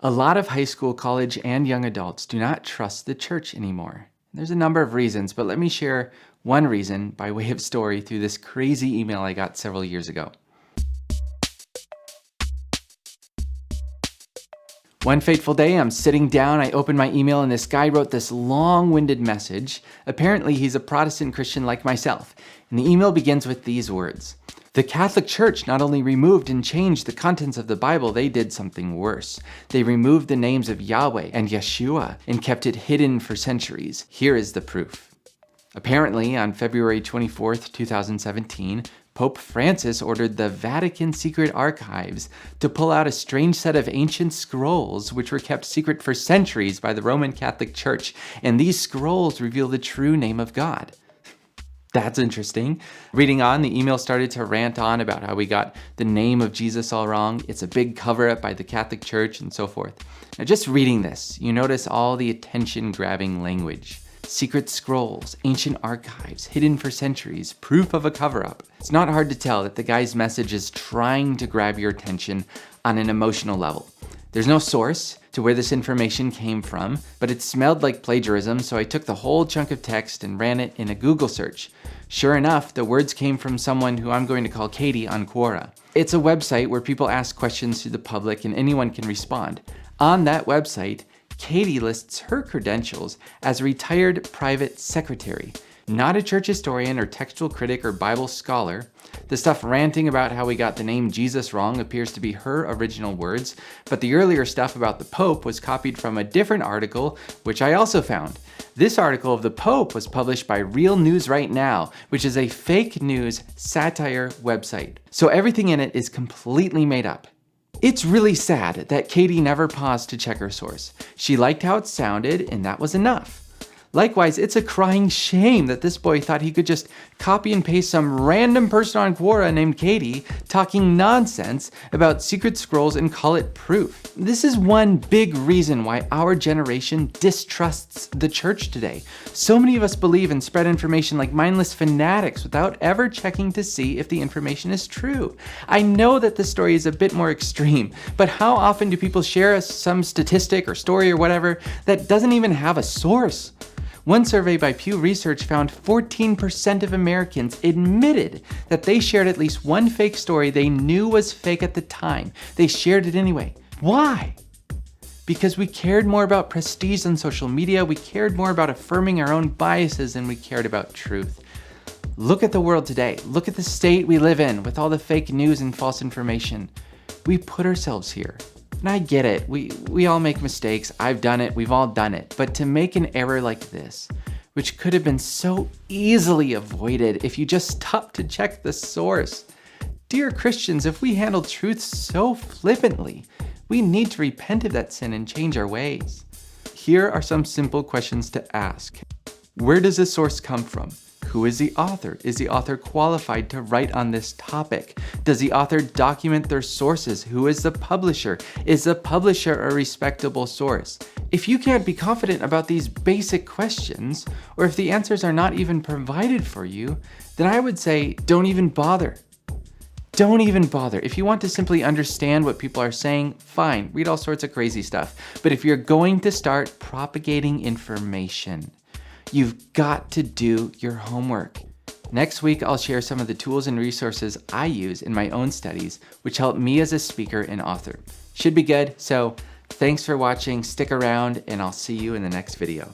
A lot of high school, college, and young adults do not trust the church anymore. There's a number of reasons, but let me share one reason by way of story through this crazy email I got several years ago. One fateful day, I'm sitting down, I open my email, and this guy wrote this long-winded message. Apparently, he's a Protestant Christian like myself, and the email begins with these words. The Catholic Church not only removed and changed the contents of the Bible, they did something worse. They removed the names of Yahweh and Yeshua and kept it hidden for centuries. Here is the proof. Apparently, on February 24th, 2017, Pope Francis ordered the Vatican Secret Archives to pull out a strange set of ancient scrolls which were kept secret for centuries by the Roman Catholic Church, and these scrolls reveal the true name of God. That's interesting. Reading on, the email started to rant on about how we got the name of Jesus all wrong. It's a big cover-up by the Catholic Church and so forth. Now, just reading this, you notice all the attention-grabbing language. Secret scrolls, ancient archives, hidden for centuries, proof of a cover-up. It's not hard to tell that the guy's message is trying to grab your attention on an emotional level. There's no source to where this information came from, but it smelled like plagiarism, so I took the whole chunk of text and ran it in a Google search. Sure enough, the words came from someone who I'm going to call Katie on Quora. It's a website where people ask questions to the public and anyone can respond. On that website, Katie lists her credentials as a retired private secretary, not a church historian or textual critic or Bible scholar. The stuff ranting about how we got the name Jesus wrong appears to be her original words, but the earlier stuff about the Pope was copied from a different article, which I also found. This article of the Pope was published by Real News Right Now, which is a fake news satire website. So everything in it is completely made up. It's really sad that Katie never paused to check her source. She liked how it sounded, and that was enough. Likewise, it's a crying shame that this boy thought he could just copy and paste some random person on Quora named Katie talking nonsense about secret scrolls and call it proof. This is one big reason why our generation distrusts the church today. So many of us believe and spread information like mindless fanatics without ever checking to see if the information is true. I know that this story is a bit more extreme, but how often do people share some statistic or story or whatever that doesn't even have a source? One survey by Pew Research found 14% of Americans admitted that they shared at least one fake story they knew was fake at the time. They shared it anyway. Why? Because we cared more about prestige on social media, we cared more about affirming our own biases than we cared about truth. Look at the world today. Look at the state we live in with all the fake news and false information. We put ourselves here. And I get it, we all make mistakes, I've done it, we've all done it, but to make an error like this, which could have been so easily avoided if you just stopped to check the source. Dear Christians, if we handle truth so flippantly, we need to repent of that sin and change our ways. Here are some simple questions to ask. Where does the source come from? Who is the author? Is the author qualified to write on this topic? Does the author document their sources? Who is the publisher? Is the publisher a respectable source? If you can't be confident about these basic questions, or if the answers are not even provided for you, then I would say don't even bother. Don't even bother. If you want to simply understand what people are saying, fine, read all sorts of crazy stuff. But if you're going to start propagating information, you've got to do your homework. Next week, I'll share some of the tools and resources I use in my own studies, which help me as a speaker and author. Should be good, so thanks for watching, stick around, and I'll see you in the next video.